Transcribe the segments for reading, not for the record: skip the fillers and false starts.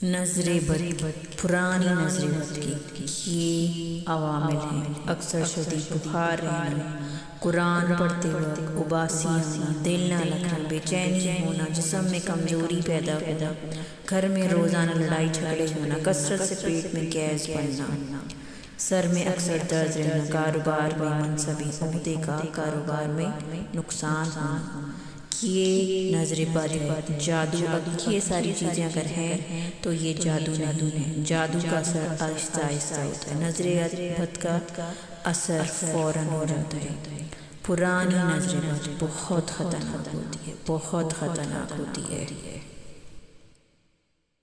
نظر بد، پرانی نظر بد کی یہ عوامل ہیں: اکثر شدید بخار رہنا، قرآن پڑھتے وقت اباسی آنا، دل نہ لگنا، بے چینی ہونا، جسم میں کمزوری پیدا ہونا، گھر میں روزانہ لڑائی جھگڑے ہونا، کثرت سے پیٹ میں گیس بننا، سر میں اکثر درد رہنا، کاروبار میں منصبی عہدے کا کاروبار میں نقصان ہونا، یہ نظر بد ہے۔ جادو، یہ ساری چیزیں اگر ہیں تو یہ جادو نہیں ہے۔ جادو کا اثر آہستہ آہستہ ہوتا ہے، نظر بد کا اثر فوراً ہو جاتا ہے۔ پرانی نظر بد بہت خطرناک ہوتی ہے، بہت خطرناک ہوتی ہے۔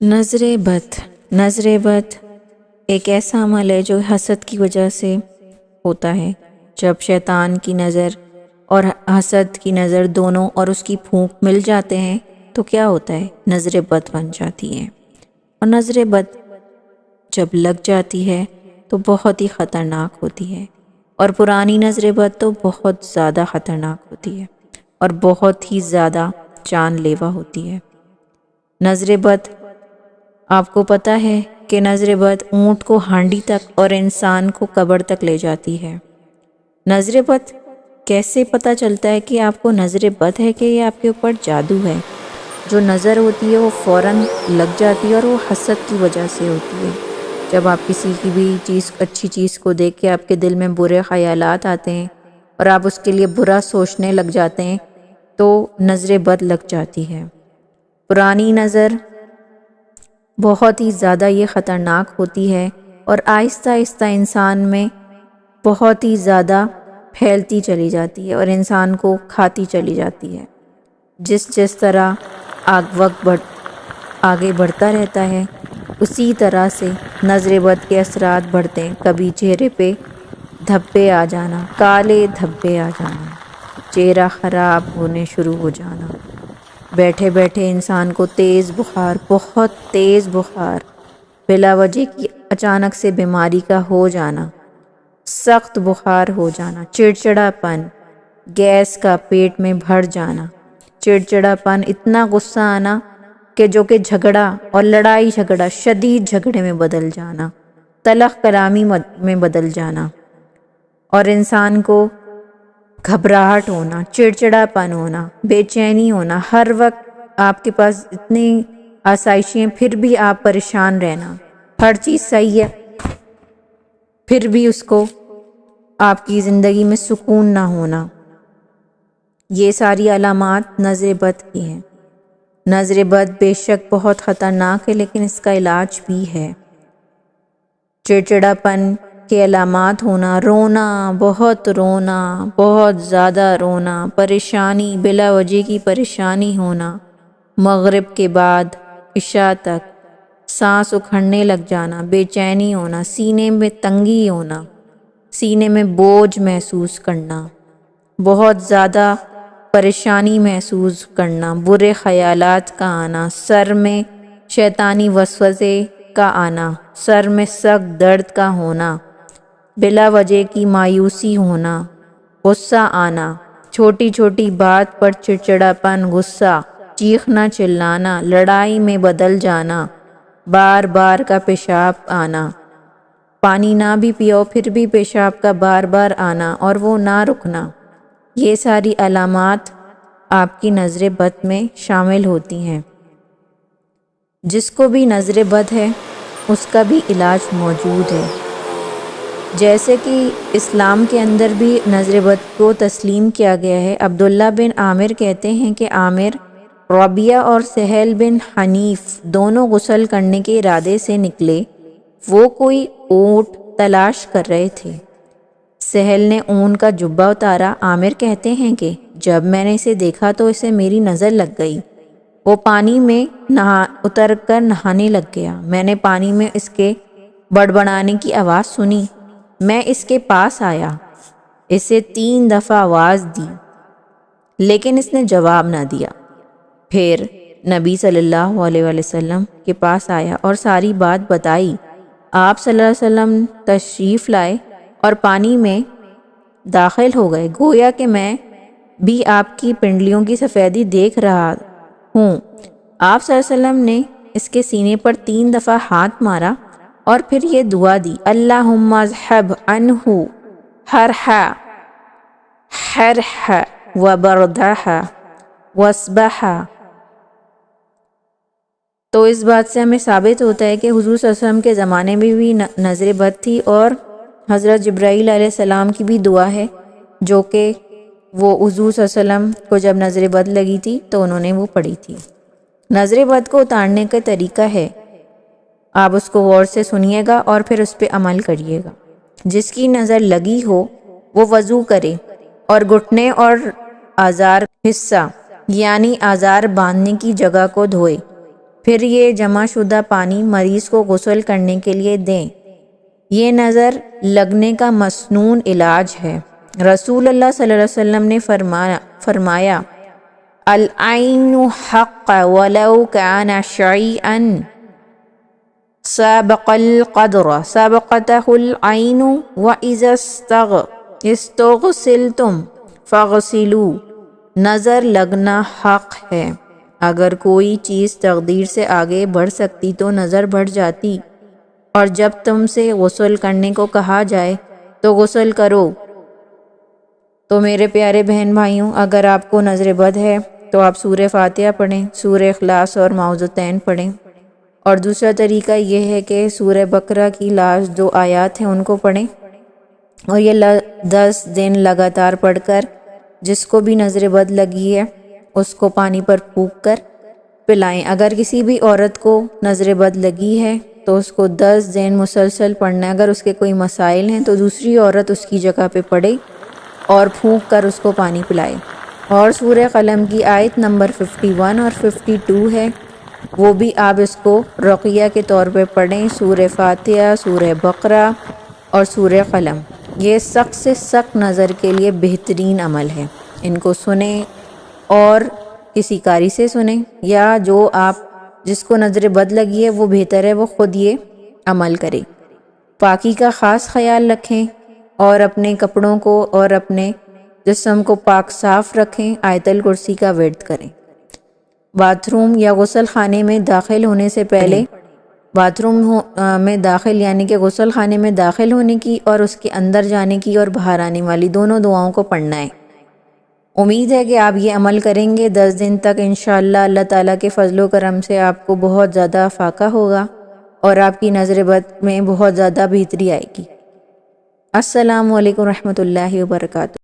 نظر بد ایک ایسا عمل ہے جو حسد کی وجہ سے ہوتا ہے۔ جب شیطان کی نظر اور حسد کی نظر دونوں اور اس کی پھونک مل جاتے ہیں تو کیا ہوتا ہے؟ نظر بد بن جاتی ہے، اور نظر بد جب لگ جاتی ہے تو بہت ہی خطرناک ہوتی ہے، اور پرانی نظر بد تو بہت زیادہ خطرناک ہوتی ہے اور بہت ہی زیادہ جان لیوا ہوتی ہے۔ نظر بد، آپ کو پتہ ہے کہ نظر بد اونٹ کو ہانڈی تک اور انسان کو قبر تک لے جاتی ہے۔ نظر بد کیسے پتہ چلتا ہے کہ آپ کو نظر بد ہے کہ یہ آپ کے اوپر جادو ہے؟ جو نظر ہوتی ہے وہ فوراً لگ جاتی ہے، اور وہ حسد کی وجہ سے ہوتی ہے۔ جب آپ کسی کی بھی اچھی چیز کو دیکھ کے آپ کے دل میں برے خیالات آتے ہیں اور آپ اس کے لیے برا سوچنے لگ جاتے ہیں تو نظر بد لگ جاتی ہے۔ پرانی نظر بہت ہی زیادہ یہ خطرناک ہوتی ہے، اور آہستہ آہستہ انسان میں بہت ہی زیادہ پھیلتی چلی جاتی ہے اور انسان کو کھاتی چلی جاتی ہے۔ جس طرح وقت آگے بڑھتا رہتا ہے اسی طرح سے نظر بد کے اثرات بڑھتے ہیں۔ کبھی چہرے پہ دھبے آ جانا، کالے دھبے آ جانا، چہرہ خراب ہونے شروع ہو جانا، بیٹھے بیٹھے انسان کو تیز بخار، بہت تیز بخار، بلا وجہ کی اچانک سے بیماری کا ہو جانا، سخت بخار ہو جانا، چڑچڑاپن، گیس کا پیٹ میں بھر جانا، چڑچڑاپن، اتنا غصہ آنا کہ جو کہ جھگڑا اور لڑائی جھگڑا، شدید جھگڑے میں بدل جانا، تلخ کلامی میں بدل جانا، اور انسان کو گھبراہٹ ہونا، چڑچڑاپن ہونا، بے چینی ہونا، ہر وقت آپ کے پاس اتنی آسائشیں پھر بھی آپ پریشان رہنا، ہر چیز صحیح ہے پھر بھی اس کو آپ کی زندگی میں سکون نہ ہونا، یہ ساری علامات نظر بد کی ہیں۔ نظر بد بے شک بہت خطرناک ہے، لیکن اس کا علاج بھی ہے۔ چڑچڑاپن کے علامات ہونا، رونا، بہت زیادہ رونا، پریشانی، بلا وجہ کی پریشانی ہونا، مغرب کے بعد عشاء تک سانس اکھڑنے لگ جانا، بے چینی ہونا، سینے میں تنگی ہونا، سینے میں بوجھ محسوس کرنا، بہت زیادہ پریشانی محسوس کرنا، برے خیالات کا آنا، سر میں شیطانی وسوسے کا آنا، سر میں سخت درد کا ہونا، بلا وجہ کی مایوسی ہونا، غصہ آنا، چھوٹی چھوٹی بات پر چڑچڑاپن، غصہ، چیخنا چلانا، لڑائی میں بدل جانا، بار بار کا پیشاب آنا، پانی نہ بھی پیو پھر بھی پیشاب کا بار بار آنا اور وہ نہ رکنا، یہ ساری علامات آپ کی نظر بد میں شامل ہوتی ہیں۔ جس کو بھی نظر بد ہے اس کا بھی علاج موجود ہے، جیسے کہ اسلام کے اندر بھی نظر بد کو تسلیم کیا گیا ہے۔ عبداللہ بن عامر کہتے ہیں کہ عامر، ربیعہ اور سہیل بن حنیف دونوں غسل کرنے کے ارادے سے نکلے۔ وہ کوئی اونٹ تلاش کر رہے تھے۔ سہیل نے اون کا جبہ اتارا۔ عامر کہتے ہیں کہ جب میں نے اسے دیکھا تو اسے میری نظر لگ گئی۔ وہ پانی میں اتر کر نہانے لگ گیا۔ میں نے پانی میں اس کے بڑبڑانے کی آواز سنی۔ میں اس کے پاس آیا، اسے 3 دفعہ آواز دی لیکن اس نے جواب نہ دیا۔ پھر نبی صلی اللہ علیہ وسلم کے پاس آیا اور ساری بات بتائی۔ آپ صلی اللہ علیہ وسلم تشریف لائے اور پانی میں داخل ہو گئے، گویا کہ میں بھی آپ کی پنڈلیوں کی سفیدی دیکھ رہا ہوں۔ آپ صلی اللہ علیہ وسلم نے اس کے سینے پر 3 دفعہ ہاتھ مارا اور پھر یہ دعا دی، اللہم اذھب عنہ حرھا حرھا وبردھا وصبھا۔ تو اس بات سے ہمیں ثابت ہوتا ہے کہ حضور صلی اللہ علیہ وسلم کے زمانے میں بھی نظر بد تھی، اور حضرت جبرائیل علیہ السلام کی بھی دعا ہے جو کہ وہ حضور صلی اللہ علیہ وسلم کو جب نظر بد لگی تھی تو انہوں نے وہ پڑھی تھی۔ نظر بد کو اتارنے کا طریقہ ہے، آپ اس کو غور سے سنیے گا اور پھر اس پہ عمل کریے گا۔ جس کی نظر لگی ہو وہ وضو کرے اور گھٹنے اور آزار حصہ یعنی آزار باندھنے کی جگہ کو دھوئے، پھر یہ جمع شدہ پانی مریض کو غسل کرنے کے لیے دیں۔ یہ نظر لگنے کا مسنون علاج ہے۔ رسول اللہ صلی اللہ علیہ وسلم نے فرمایا العین حق ولو کان شیئا سابق القدر سبقته العین واذا استغسلتم فاغسلوا۔ نظر لگنا حق ہے، اگر کوئی چیز تقدیر سے آگے بڑھ سکتی تو نظر بڑھ جاتی، اور جب تم سے غسل کرنے کو کہا جائے تو غسل کرو۔ تو میرے پیارے بہن بھائیوں، اگر آپ کو نظر بد ہے تو آپ سورہ فاتحہ پڑھیں، سورہ اخلاص اور معوذتین پڑھیں، اور دوسرا طریقہ یہ ہے کہ سورہ بقرہ کی لاسٹ 2 آیات ہیں ان کو پڑھیں، اور یہ 10 دن لگاتار پڑھ کر جس کو بھی نظر بد لگی ہے اس کو پانی پر پھونک کر پلائیں۔ اگر کسی بھی عورت کو نظر بد لگی ہے تو اس کو 10 دن مسلسل پڑھنا ہے۔ اگر اس کے کوئی مسائل ہیں تو دوسری عورت اس کی جگہ پہ پڑھے اور پھونک کر اس کو پانی پلائے۔ اور سورہ قلم کی آیت نمبر 51 اور 52 ہے، وہ بھی آپ اس کو رقیہ کے طور پہ پڑھیں، سورہ فاتحہ، سورہ بقرہ اور سورہ قلم۔ یہ سخت سے سخت نظر کے لیے بہترین عمل ہے، ان کو سنیں اور کسی قاری سے سنیں، یا جو آپ جس کو نظر بد لگی ہے وہ بہتر ہے وہ خود یہ عمل کرے۔ پاکی کا خاص خیال رکھیں اور اپنے کپڑوں کو اور اپنے جسم کو پاک صاف رکھیں، آیت الکرسی کا ورد کریں۔ باتھ روم یا غسل خانے میں داخل ہونے سے پہلے باتھ روم میں داخل یعنی کہ غسل خانے میں داخل ہونے کی اور اس کے اندر جانے کی اور باہر آنے والی دونوں دعاؤں کو پڑھنا ہے۔ امید ہے کہ آپ یہ عمل کریں گے 10 دن تک، انشاءاللہ اللہ تعالیٰ کے فضل و کرم سے آپ کو بہت زیادہ افاقہ ہوگا اور آپ کی نظر بد میں بہت زیادہ بہتری آئے گی۔ السلام علیکم ورحمۃ اللہ وبرکاتہ۔